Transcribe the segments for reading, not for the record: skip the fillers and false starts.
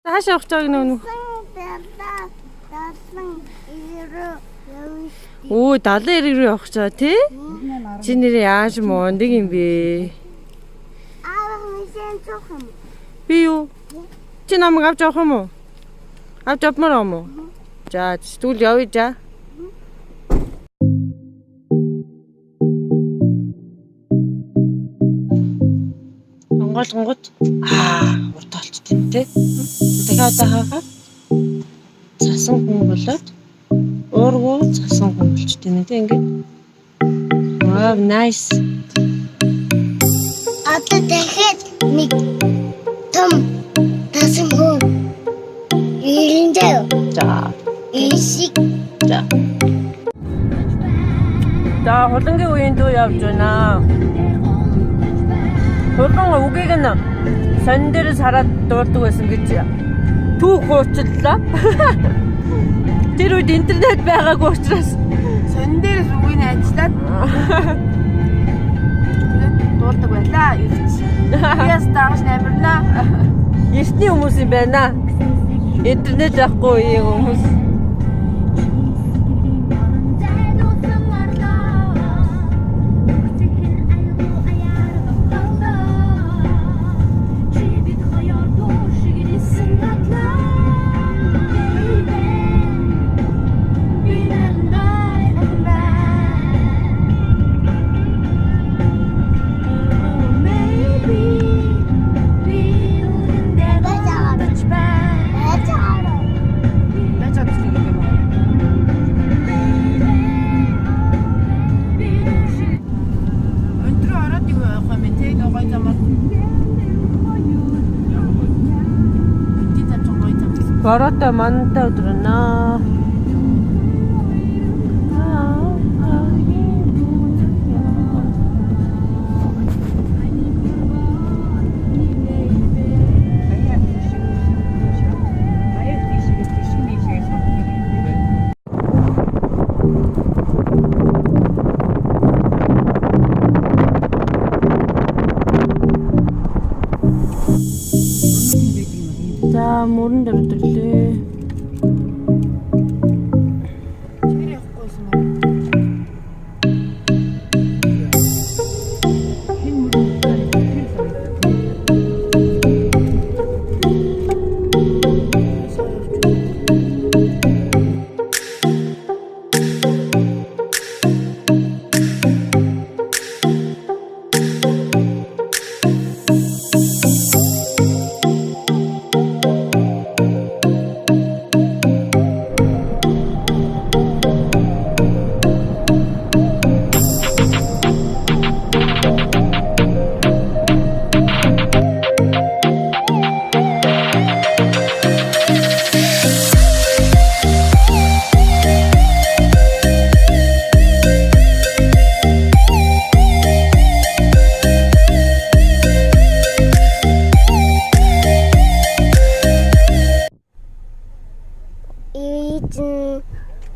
Хаашаа явах гэж байна вэ? Оо 70 эрэг рүү явах гэж байгаа тий? Чи нэрээ яаж мундаг юм бэ? Би юу? Чи намайг авч явах юм уу? Авч явмаар юм уу? За тэгвэл явъя жаа. Гонгод урт олч тийм тий. Дахиад хаагаад цасан хүн болоод уургуу цасан хүн болч тийм тий ингээд. Wow, nice. Одоо дахиад нэг том цасан хүн ирэндээ. За. Ишиг. За. Хулангийн үеийн дүү явж байна. Хулан үгийг нь сонин дээрээс хараад дуулдаг байсан гэж түүх хуучлаа. Тэр үед интернет байгаагүй учраас сонин дээрээс үгийг нь ажиллаад дуулдаг байлаа. Яс тааш нэмэрнаа. Эртний хүмүүс юм байна. Интернет байхгүй үеийн хүмүүс. Бороотой мантай өдрөнөө. За мөрөн дөрөлдлээ. Тэр явахгүйсэн маа.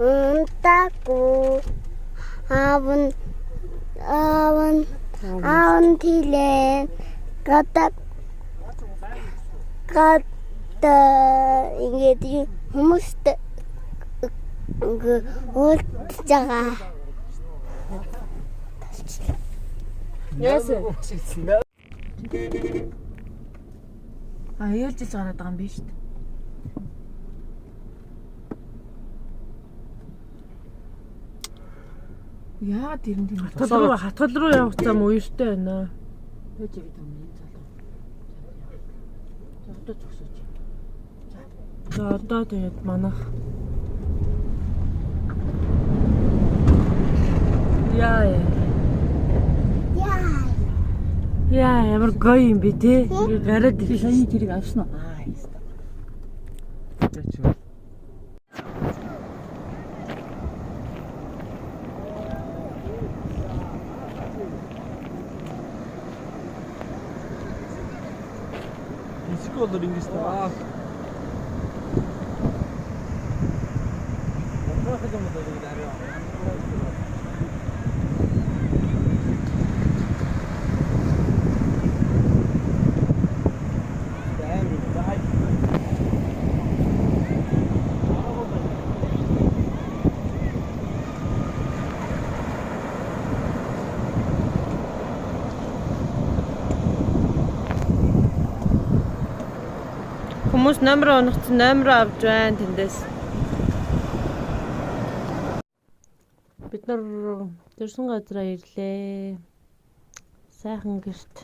Унтаку аавн тилэн гатак ингээд хүмүүст уулзж байгаа. Яасан? Ээлж иж гараад байгаа юм биш үү? Яа тэр нь Хатгал руу явах зам уяртай байна. Хөөж бид юм энэ залуу. За одоо зогсооч. За одоо тэгээд манах. Яа. Яа, ямар гоё юм бэ те? Гараад Би саяны тэрийг авсан уу? Olur İngiliz tamam. Хүмүүс номер оногцсон номер авч байна тэндээс. Бид нар төрсөн газараа ирлээ. Сайхан гэрт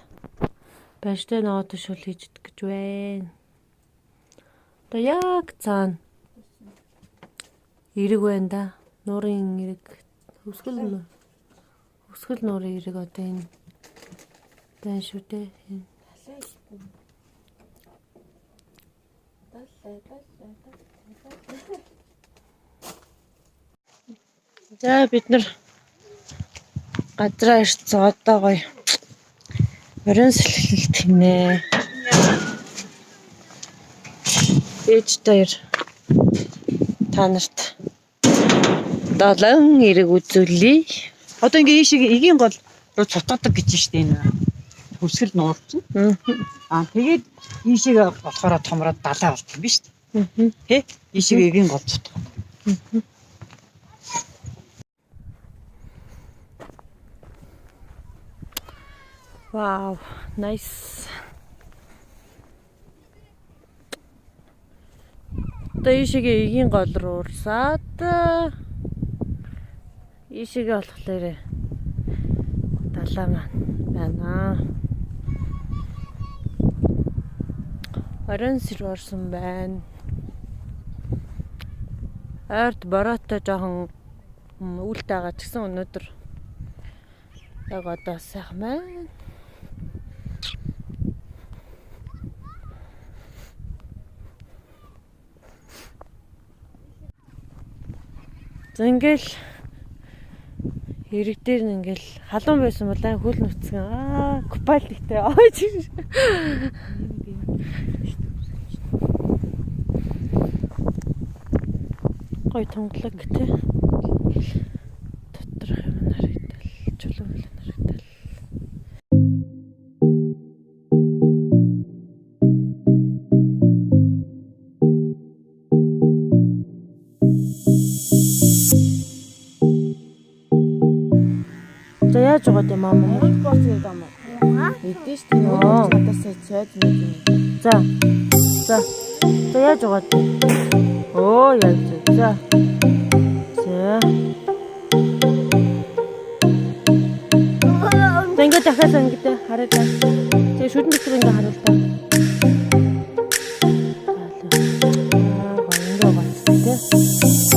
баштай ноод шул хийж идэх гэж байна. Одоо яг цаана эрэг байна да. Нуурын эрэг. Өсгөл нуурын эрэг одоо энэ байна шүү дээ. За бид нар газраа ирсэн одоо гоё орон сэлгэлт хийнэ. Ээж дээр та нарт долоон эрэг үзүүлье. Одоо ингээ ийшээ эгийн гол руу цутгадаг гэж штэ энэ хөвсгөл нуурч. Тэгээд ийшээ болохоор томроод далаа болт юм биш үү? Тэ? Ийшээ эгийн гол цутгах. Wow, nice. Одоо ийшээ эгийн гол руу урсаад ийшээ болохоор далаа маань байна. Орон сэр орсон байна. Ард бороотой жоохон үлд байгаа ч гэсэн өнөөдөр яг одоо сайхан байна. За ингээл эрэг дээр нь ингээл халуун байсан бол хөл нүцгэн купал ихтэй гой тонглог тий доторх юм харагдал чулуун л харагдал. За яаж байгаа юм аа мөн Бос юм аа. Эдэж тийм надаас цайд нэг. За яаж байгаа юм? Оо яаж. За. Ингээд дахиад ингэж хараад байна. Тэгээ шүдэн дотор ингэ харуул та.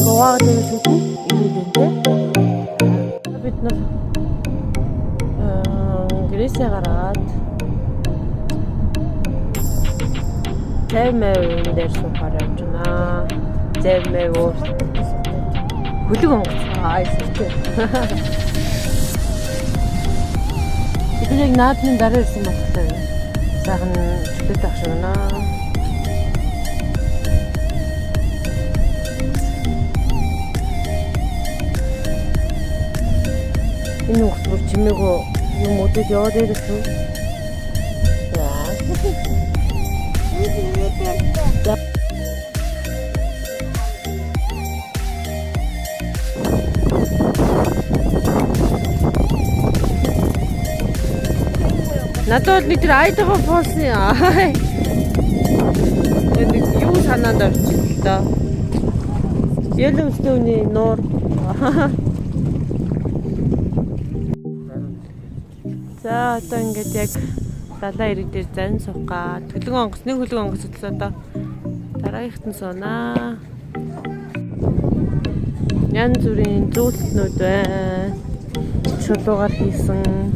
Гоо дээр шүдэн ирүүлэн тэ. Бид нар гэрээсээ гараад зэмээ дээр суухаар явж байна. Зэмээ өөр хөлөг онгоц эсвэл бид яг наадмын дараа ирсэн багтаа сайхан чөлөөт ах шиг байна. Энэ хөлт бүр чимээгөө юм өдөд яваад ирсэн. Надад нэг тэр айдгаа фолсын юу санаанд орчих л доо. Ялын өстөний нуур. За одоо ингээд яг далаа ирэг дээр зан суугаа. Төлгөн онгоц нэг хөлгөн онгоц хөтлөө одоо дараагийнхт нь суунаа. Ян зүрийн зүйлтнүүд байна. Шулуугаар хийсэн.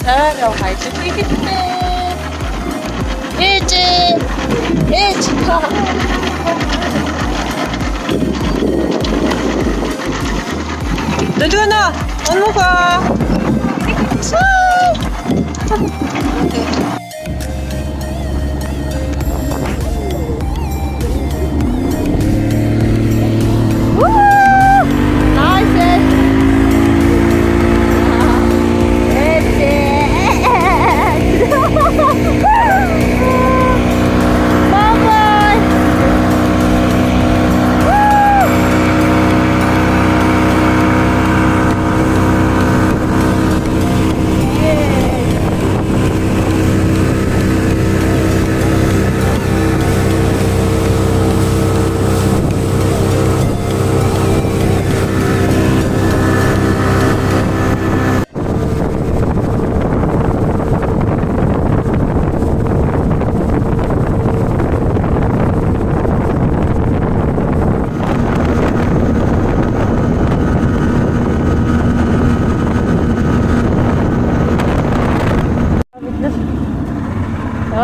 Сараа хайж ихдээ. Ээж та. Дэдгэнэ онуха.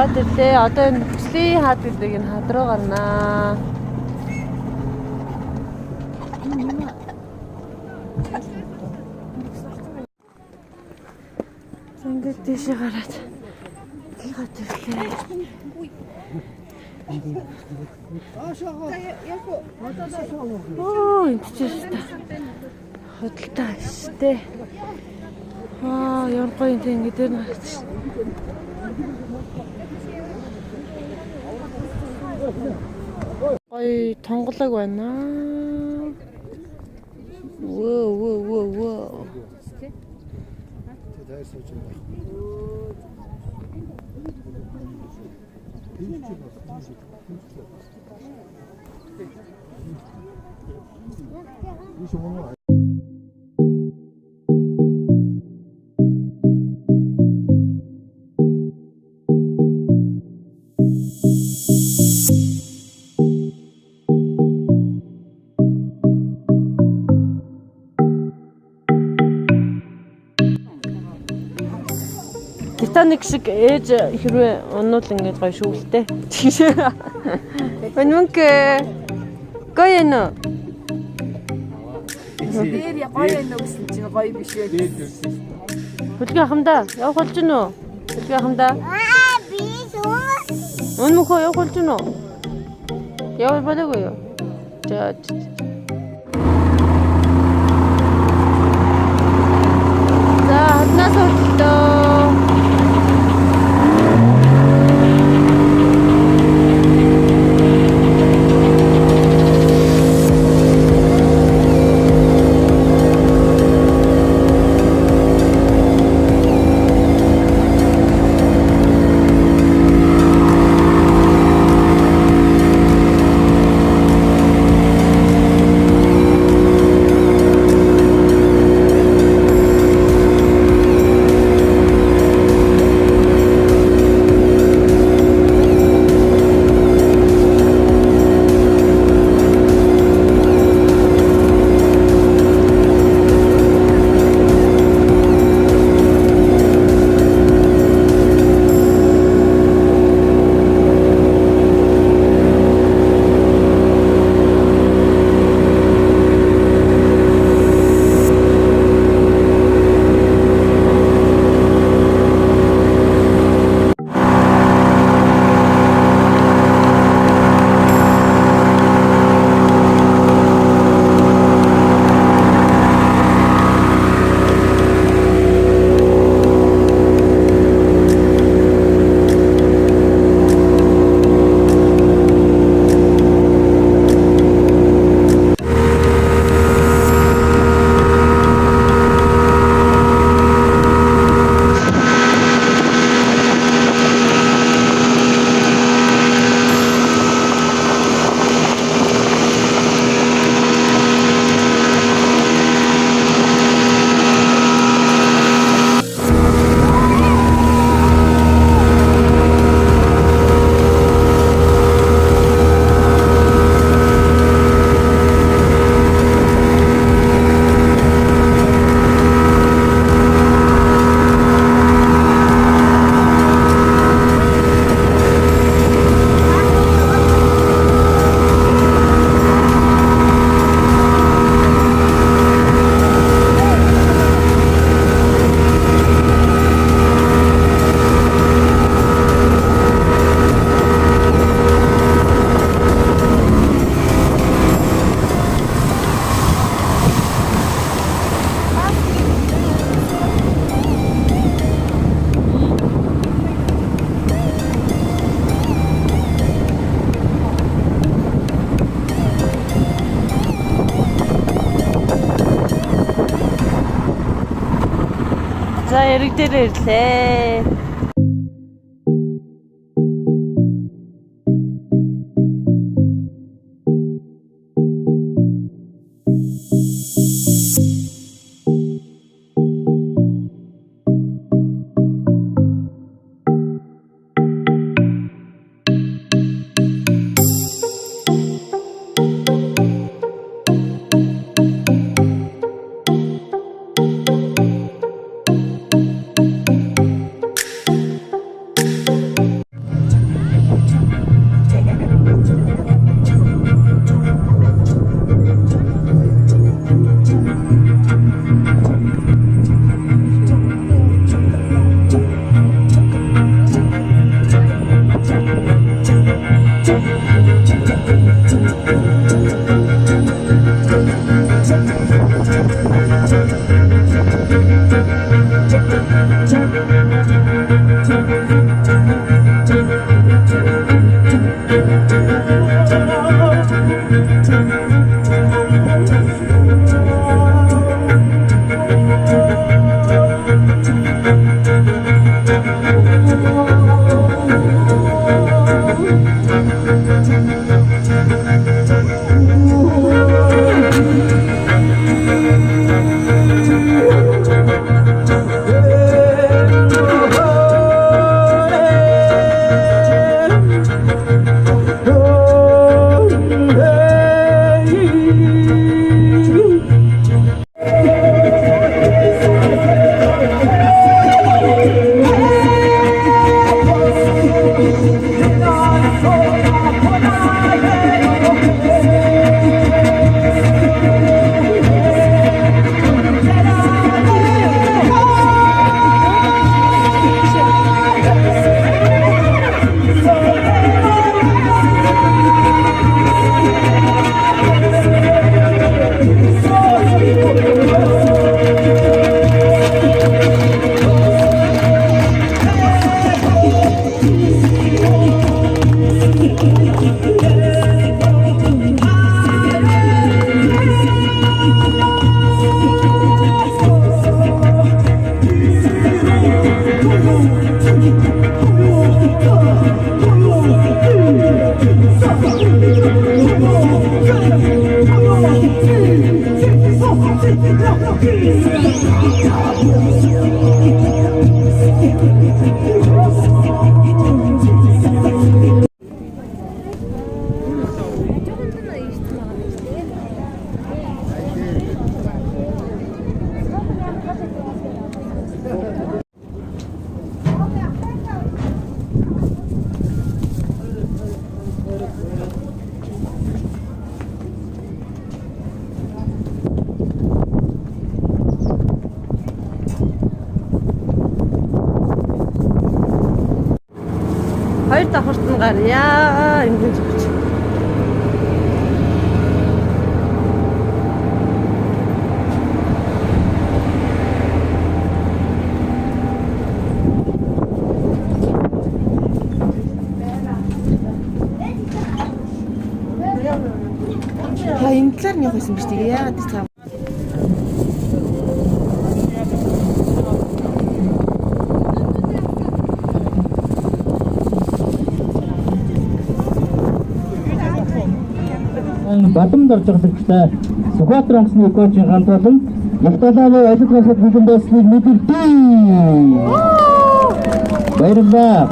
яваад ирлээ. Одоо энэ Сли хаад гэдэг энэ хад руу гарнаа. Ингээд тийшээ гараад хаад ирлээ. Оо энэ ч та хөдөлтэй штэ. Ямар гоё юм ингэ дээр гарч. Ой, тонголог байна. Вөө. Титаник шиг ээж хэрвээ унуул ингэж гоё шүүгэлтэй. Өнмөнкэ. Гоё нэ. Дээр гоё нэ гэсэн чинь гоё биш ээ. Хөдөлгөөн хамдаа явах болж гинөө. Хөдөлгөөн хамдаа. Би шүү. Өнмөхөө явах болж гинөө. Яваа болоогүй юу? За. За, хатнаас хөдлөө. иргэдээр ирлээ. Хоёр давхарт нь гарьяа. Ингээд зүгч. Энэ талаар нь явах байсан биз дээ. Яагаад гэж цаа. Бадам доржигчтай Сүхбаатар онгоцны экологийн хамтлагийн Ялталаа ажиллагаасад бэлэн байсныг мэдэрдэг. Баярлалаа.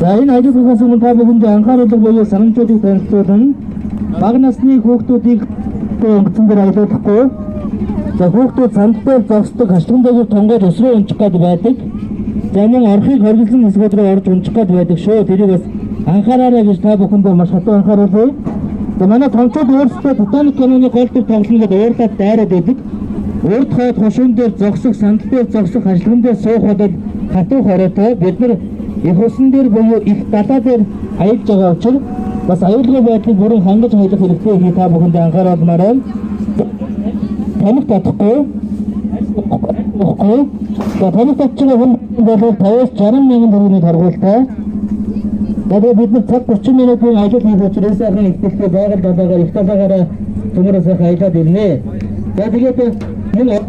За энэ ажиллагаас өмнө та бүхэнд анхааруулга буюу санамжуудыг танилцуулна. Бага насны хүүхдүүдийг онгоцон дээр аялуулахгүй. За хүүхдүүд сандтай зогсдог хашлган дээр тонгоод өсрөө унчих гээд байдаг. За мөн орхийг хоригдсан хэсгүүд рүү орж унчих гээд байдаг шүү. Тэрийг бас анхаараарай гэж та бүхэндээ маш хатуу анхааруулъя. За манай томчууд өөрсдөө Титаник киноны гол дүр тоглоомд уурлаад дайраад байдаг. Урд хойд хошуун дээр зогсох, сандал дээр зогсох, хашлган дээр суух бол хатуу хоройтой. Бид нар их усан дээр буюу их далаа дээр аялж байгаа учраас бас аюулгүй байдлыг бүрэн хангаж хаях хэрэгтэй гэж та бүхэндээ анхааруулмаар байна. Таних татахгүй. За таних татчихсан хүн бол 50-60 мянган төгрөгийн торгуултай. Тэгээд бид нар цаг 30 минутын ажил хийх учраас ахын ихтэй байгаль далаагаар их далаагаараа төмөрөөс аялаад ирнэ. За тэгээд энэ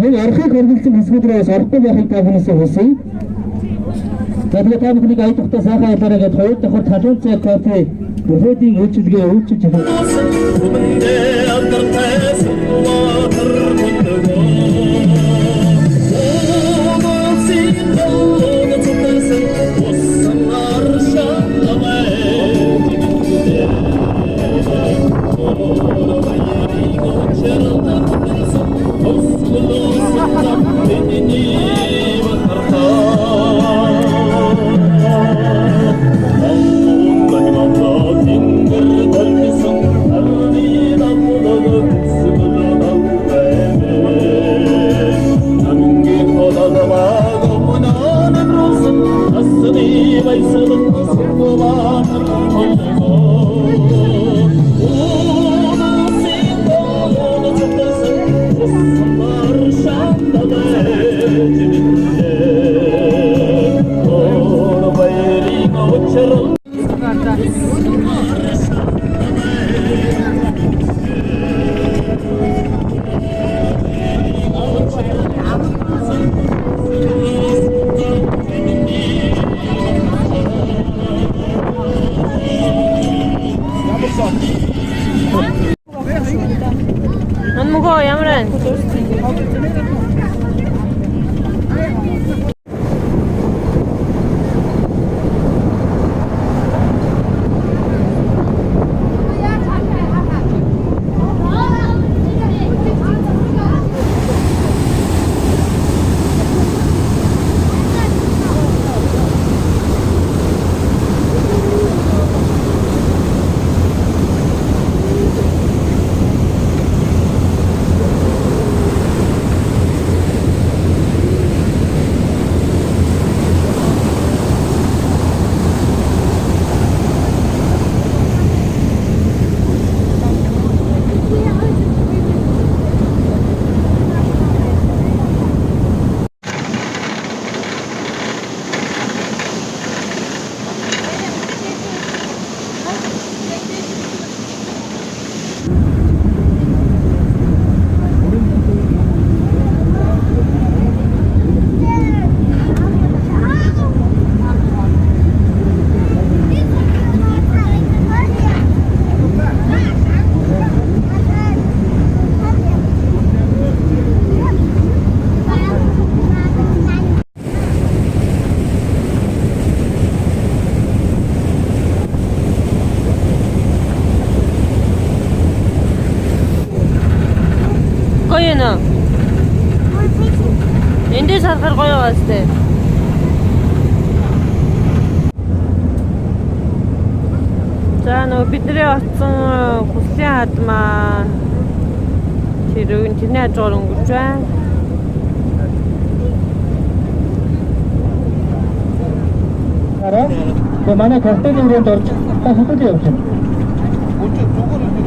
Яг орохыг хөргөлцөн хэсгүүдрээс орохгүй байхыг та бүхнээсээ хүсье. За тэгээд та бүхнийг ая тухтаа сайхан ялаараа гээд 2 давхар талуун цай кофе бүхэдийн үйлчилгээ өвчж өгөх. 안 먹어, 야무란. Гоё нэ. Эндээс харахаар гоё байгаа сте. За нөгөө бидний оцсон хүслийн хадмаа тэрний хажуугаар өнгөрч байна. За манай кафегийн өрөөнд орж та хөтөл явж байна.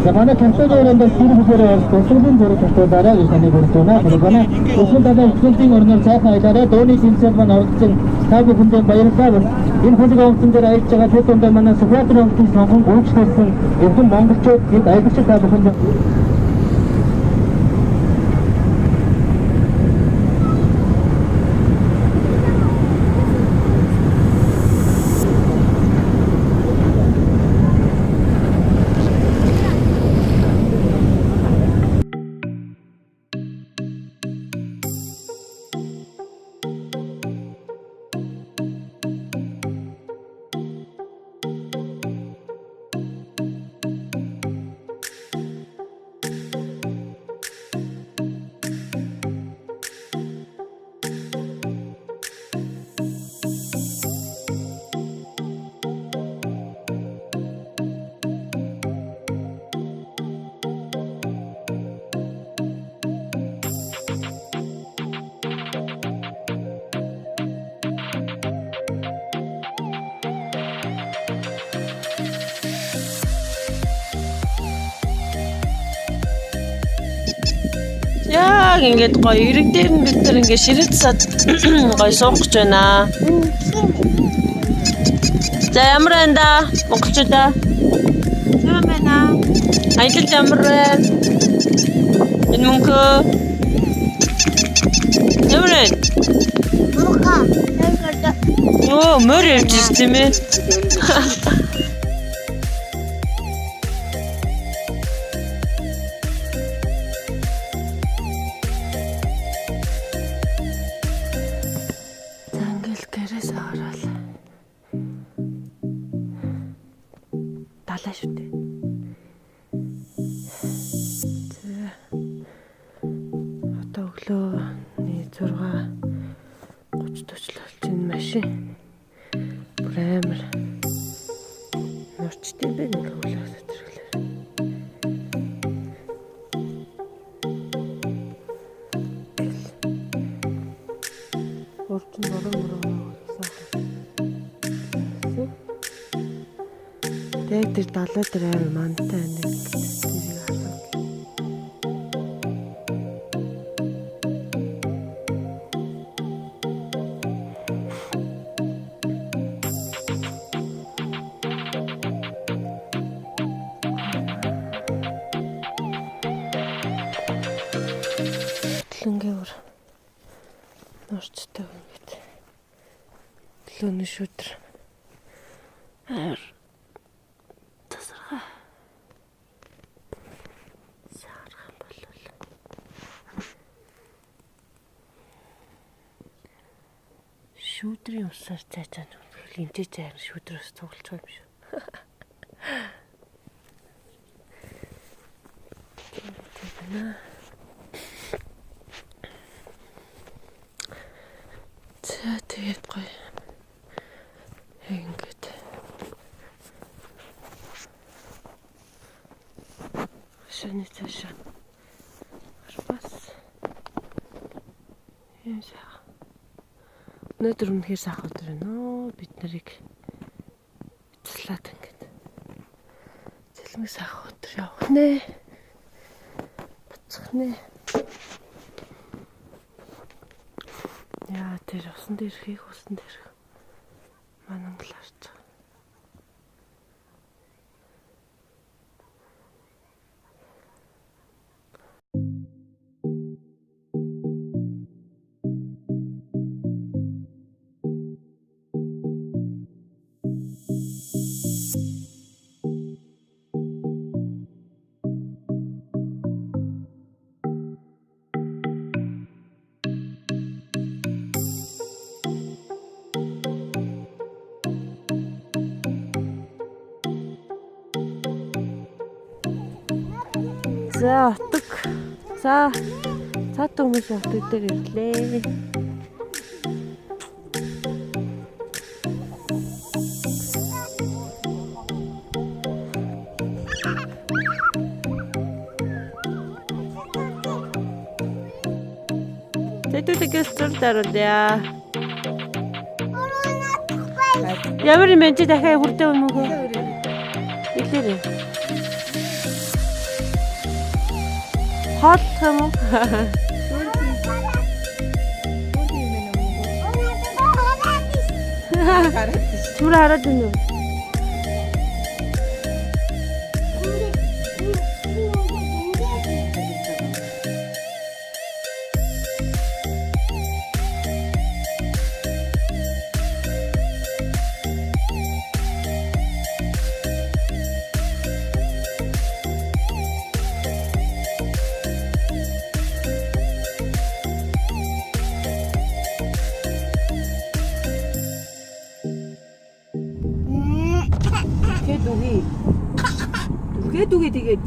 За манай кафегийн өрөөнд тэр бүхээрээ төсвөлийн зэрэг татуулаарай гэж таны бүрдүүнэ. Тэргэнэ төсвөл дараа хөтөлийн орноор сайхан аялаарай. Дөөний тэмцээн маань оролцсон та бүхэндээ баярлалаа. Энэ хөлөг онцон дээр аялж байгаа төд өндөө манай Сүхбаатар онцны сонгон гүйцэтгсэн эрхэм монголчууд хэд аялагч та бүхэнд Яг ингээд гоё ирэг дээр нь бид нар ингээд ширэт сад гоё суух гэж байна. За ямар байна да? Монголчуудаа. Сайн байна. Ажил ямар байна? Энэ мөнгө Emre. Buka. Ben gördüm. Oo, mör evcisi mi? Зангил гэрээс орол. Далаа шүү дээ. Одоо өглөөний 6:30 төсөл болж энэ машин. Бүр амар нурчтай байна нэг өглөө өдрөглөө. Орчин бороо гэсэн. Тэгээд тэр далаа дээр амар мантай нэг тэрийг асуу. Лүнгээр нурцтай ингээд лүнэ шүдэр тасархаа саархан болол шүдрийн усаар цаачаа хэмжээж байгаа шүдрөөс цуглаж байгаа юм шүү. Тэвнэ. За тэгээд гоё. Ингээд. Шөнө цаашаа. Бас. Юм саа. Өнөөдөр үнэхээр сайхан өдөр байна. Бид нарыг бицлаад ингээд. Цэлмэг сайхан өдөр явах нэ. Буцах нэ. Яа, тэр усан дээр хийх усан дээр мананглаарч. За утг. За цаатан хүмүүс утг дээр ирлээ. Тэтгэдэг гэсчэр даруулъя. Ямар юм бэ дахиад хүрдээ өмнө үү? Илэрээ. Хол юм уу? Түр хараад байна уу? Тэгээд үгүй тэгээд